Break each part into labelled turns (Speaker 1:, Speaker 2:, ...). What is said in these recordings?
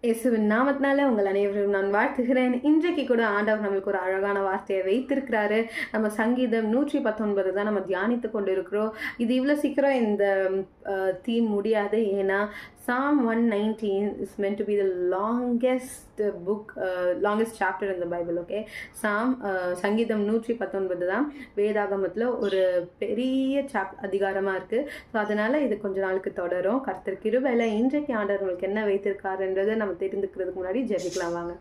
Speaker 1: இயேசுவின் நாமத்தினால உங்கள் அனைவரும் நான் வாழ்த்துகிறேன். இன்றைக்கு கூட ஆண்டவர் நம்மளுக்கு ஒரு அழகான வார்த்தையை வைத்திருக்கிறாரு. நம்ம சங்கீதம் 119 தான் நம்ம தியானித்து கொண்டு இருக்கிறோம். இது இவ்வளோ சீக்கிரம் இந்த தீம் முடியாது. ஏன்னா Psalm 119 is meant to be the longest book, longest chapter in the Bible. Okay, சங்கீதம் 119 தான் வேதாகமத்தில் ஒரு பெரிய அதிகாரமாக இருக்குது. ஸோ அதனால் இது கொஞ்ச நாளுக்கு தொடரும். கர்த்தர் கிருபையில இன்றைக்கு ஆண்டவர் உங்களுக்கு என்ன வைத்திருக்காருன்றதை நம்ம தெரிந்துக்கிறதுக்கு முன்னாடி ஜெபிக்கலாம் வாங்க.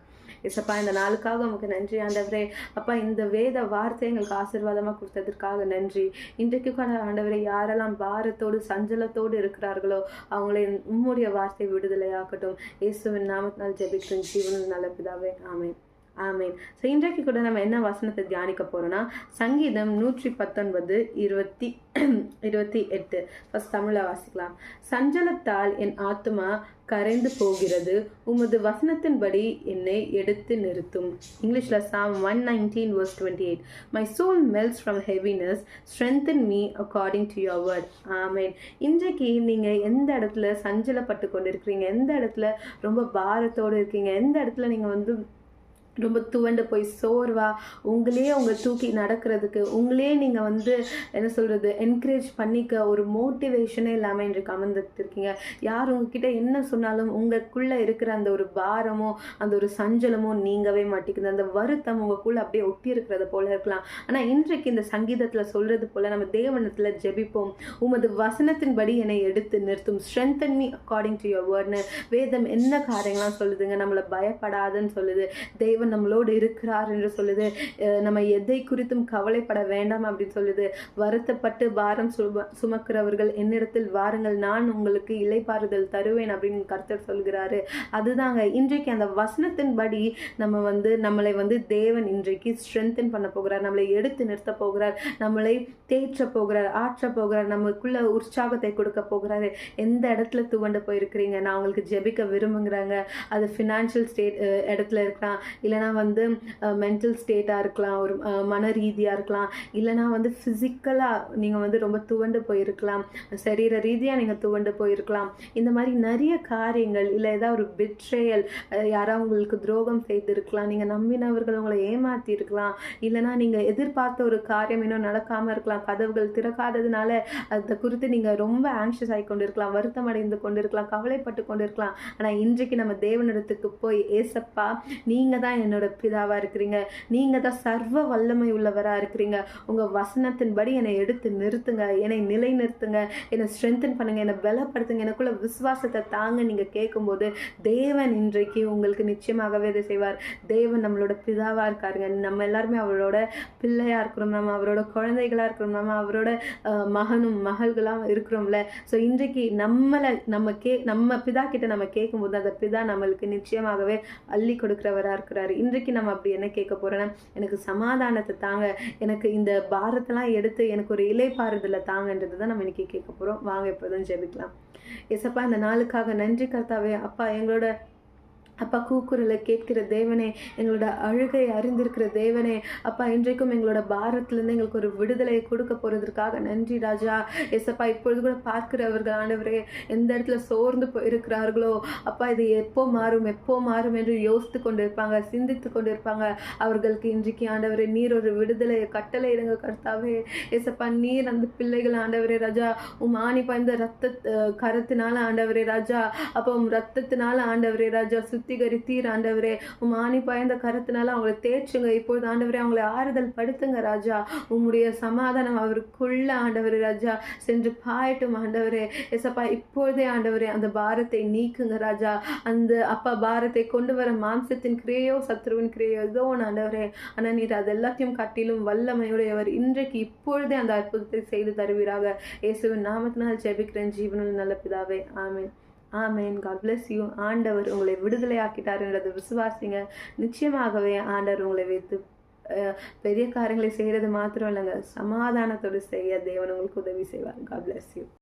Speaker 1: இசப்பா, இந்த நாளுக்காக உங்களுக்கு நன்றி ஆண்டவரே. அப்பா, இந்த வேத வார்த்தை எங்களுக்கு ஆசீர்வாதமாக கொடுத்ததற்காக நன்றி. இன்றைக்கு கூட ஆண்டவரே, யாரெல்லாம் பாரத்தோடு சஞ்சலத்தோடு இருக்கிறார்களோ அவங்களை உம்முடைய வார்த்தை விடுதலையாக்கட்டும். இயேசுவின் நாமத்தினால் ஜெபிக்கும் ஜீவனில் நல்ல பிதாவே, ஆமென். ஆமேன். ஸோ இன்றைக்கு கூட நம்ம என்ன வசனத்தை தியானிக்க போகிறோன்னா சங்கீதம் 119 28 ஃபர்ஸ்ட் தமிழை வாசிக்கலாம். சஞ்சலத்தால் என் ஆத்துமா கரைந்து போகிறது, உமது வசனத்தின்படி என்னை எடுத்து நிறுத்தும். இங்கிலீஷில் Psalm 119 verse 28. My soul melts from heaviness, strengthen me according to your word. ஆமேன். இன்றைக்கு நீங்கள் எந்த இடத்துல சஞ்சலப்பட்டு கொண்டு இருக்கிறீங்க, எந்த இடத்துல ரொம்ப பாரத்தோடு இருக்கீங்க, எந்த இடத்துல நீங்கள் ரொம்ப துவண்டு போய் சோர்வா உங்களே தூக்கி நடக்கிறதுக்கு உங்களே நீங்கள் என்ன சொல்கிறது என்கரேஜ் பண்ணிக்க ஒரு மோட்டிவேஷனே இல்லாமல் இன்றைக்கு அமர்ந்துருக்கீங்க. யார் உங்ககிட்ட என்ன சொன்னாலும் உங்களுக்குள்ளே இருக்கிற அந்த ஒரு பாரமோ அந்த ஒரு சஞ்சலமோ நீங்கவே மாட்டேங்குது. அந்த வருத்தம் உங்களுக்குள்ளே அப்படியே ஒட்டி இருக்கிறத போல இருக்கலாம். ஆனால் இன்றைக்கு இந்த சங்கீதத்தில் சொல்கிறது போல் நம்ம தேவனத்தில் ஜெபிப்போம். உமது வசனத்தின்படி என்னை எடுத்து நிறுத்தும். Strengthen me according to your வேர்ட்னு வேதம் என்ன காரியங்களாம் சொல்லுதுங்க. நம்மளை பயப்படாதுன்னு சொல்லுது. தேவன் நம்மளோடு இருக்கிறார் என்று சொல்லுது. நம்ம எதை குறித்தும் கவலைப்பட வேண்டாம் அப்படின்னு சொல்லுது. வருத்தப்பட்டு பாரம் சுமக்கிறவர்கள் என்னிடத்தில் வாருங்கள், நான் உங்களுக்கு இளைப்பாறுதல் தருவேன் அப்படின்னு கர்த்தர் சொல்கிறாரு. அதுதாங்க இன்றைக்கு அந்த வசனத்தின்படி நம்ம நம்மளை தேவன் இன்றைக்கு ஸ்ட்ரென்தன் பண்ண போகிறார், நம்மளை எடுத்து நிறுத்த போகிறார், நம்மளை தேற்ற போகிறார், ஆற்ற போகிறார், நமக்குள்ள உற்சாகத்தை கொடுக்க போகிறாரு. எந்த இடத்துல துவண்டு போயிருக்கிறீங்க, நான் உங்களுக்கு ஜெபிக்க விரும்புகிறாங்க. அது ஃபினான்ஷியல் ஸ்டேட் இடத்துல இருக்கலாம், இல்லைனா மென்டல் ஸ்டேட்டாக இருக்கலாம், ஒரு மன ரீதியாக இருக்கலாம், இல்லைனா ஃபிசிக்கலாக நீங்கள் ரொம்ப துவண்டு போயிருக்கலாம், சரீர ரீதியாக நீங்கள் துவண்டு போயிருக்கலாம். இந்த மாதிரி நிறைய காரியங்கள், இல்லை ஏதாவது ஒரு பிட்ரேயல், யாராவது உங்களுக்கு துரோகம் செய்திருக்கலாம், நீங்கள் நம்பினவர்கள் உங்களை ஏமாற்றி இருக்கலாம், இல்லைனா நீங்கள் எதிர்பார்த்த ஒரு காரியம் இன்னும் நடக்காமல் இருக்கலாம், கதவுகள் திறக்காததுனால அதை குறித்து நீங்கள் ரொம்ப ஆங்ஷியஸ் ஆகி கொண்டு இருக்கலாம், வருத்தம் அடைந்து கொண்டு இருக்கலாம், கவலைப்பட்டு கொண்டு இருக்கலாம். ஆனால் இன்றைக்கு நம்ம தேவனிடத்துக்கு போய், ஏசப்பா நீங்கள் தான் என்னோட பிதாவாக இருக்கிறீங்க, நீங்கள் தான் சர்வ வல்லமை உள்ளவராக இருக்கிறீங்க, உங்கள் வசனத்தின்படி என்னை எடுத்து நிறுத்துங்க, என்னை நிலை நிறுத்துங்க, என்னை ஸ்ட்ரென்தன் பண்ணுங்க, என்னை பலப்படுத்துங்க, எனக்குள்ள விசுவாசத்தை தாங்க. நீங்கள் கேட்கும்போது தேவன் இன்றைக்கு உங்களுக்கு நிச்சயமாகவே இதை செய்வார். தேவன் நம்மளோட பிதாவாக இருக்காருங்க. நம்ம எல்லாருமே அவரோட பிள்ளையாக இருக்கிறோம், நம்ம அவரோட குழந்தைகளாக இருக்கிறோம், நம்ம அவரோட மகனும் மகள்களாக இருக்கிறோம்ல. ஸோ இன்றைக்கு நம்ம பிதா கிட்ட நம்ம கேட்கும்போது அந்த பிதா நம்மளுக்கு நிச்சயமாகவே அள்ளி கொடுக்கிறவராக இருக்கிறாரு. இன்றைக்கு நம்ம அப்படி என்ன கேட்க போறோன்னா, எனக்கு சமாதானத்தை தாங்க, எனக்கு இந்த பாரத்தெல்லாம் எடுத்து எனக்கு ஒரு இளைப்பாறுதலை தாங்கன்றது தான் நம்ம இன்னைக்கு கேட்க போறோம். வாங்க இப்போதான் ஜெபிக்கலாம். ஏசப்பா, இந்த நாளுக்காக நன்றி கர்த்தாவே. அப்பா, எங்களோட அப்பா கூக்குரலை கேட்கிற தேவனே, எங்களோட அழுகை அறிந்திருக்கிற தேவனே, அப்பா இன்றைக்கும் எங்களோட பாரத்திலேருந்து எங்களுக்கு ஒரு விடுதலையை கொடுக்க போகிறதுக்காக நன்றி ராஜா. எஸ்அப்பா, இப்பொழுது கூட பார்க்கிறவர்கள் ஆண்டவரே எந்த இடத்துல சோர்ந்து இருக்கிறார்களோ, அப்பா இது எப்போ மாறும் என்று யோசித்து கொண்டு இருப்பாங்க, சிந்தித்து கொண்டு இருப்பாங்க. அவர்களுக்கு இன்றைக்கு ஆண்டவரே நீர் ஒரு விடுதலையை கட்டளை இடுங்க கர்த்தாவே. எஸ்அப்பா, நீர் அந்த பிள்ளைகள் ஆண்டவரே ராஜா ஆணி பாய்ந்த கரத்தினால ஆண்டவரே ராஜா, அப்போ ரத்தத்தினால ஆண்டவரே ராஜா சுத்திகரித்தீர் ஆண்டவரே. ஆணி பாய்ந்த கரத்தினால அவங்களை தேய்ச்சுங்க. இப்பொழுது ஆண்டவரே அவங்களை ஆறுதல் படுத்துங்க ராஜா. உம்முடைய சமாதானம் அவருக்குள்ள ஆண்டவரே ராஜா சென்று பாயட்டும் ஆண்டவரே. எசப்பா, இப்பொழுதே ஆண்டவரே அந்த பாரத்தை நீக்குங்க ராஜா. அந்த அப்பா பாரத்தை கொண்டு வர மாம்சத்தின் கிரியையோ சத்ருவின் கிரியையோ ஏதோ ஒன்று ஆண்டவரே, ஆனால் நீர் அது எல்லாத்தையும் காட்டிலும் வல்லமையுடையவர். இன்றைக்கு இப்பொழுதே அந்த அற்புதத்தை செய்து தருவீராக. இயேசுவின் நாமத்தினால் ஜெபிக்கிறேன் ஜீவனில் நல்ல பிதாவே, ஆமென். ஆமேன். God bless you. ஆண்டவர் உங்களை விடுதலையாக்கிட்டாருன்றதை விசுவாசிங்க. நிச்சயமாகவே ஆண்டவர் உங்களை வைத்து பெரிய காரியங்களை செய்கிறது மாத்திரம் இல்லைங்க, சமாதானத்தோடு செய்ய தேவன் உங்களுக்கு உதவி செய்வார். God bless you.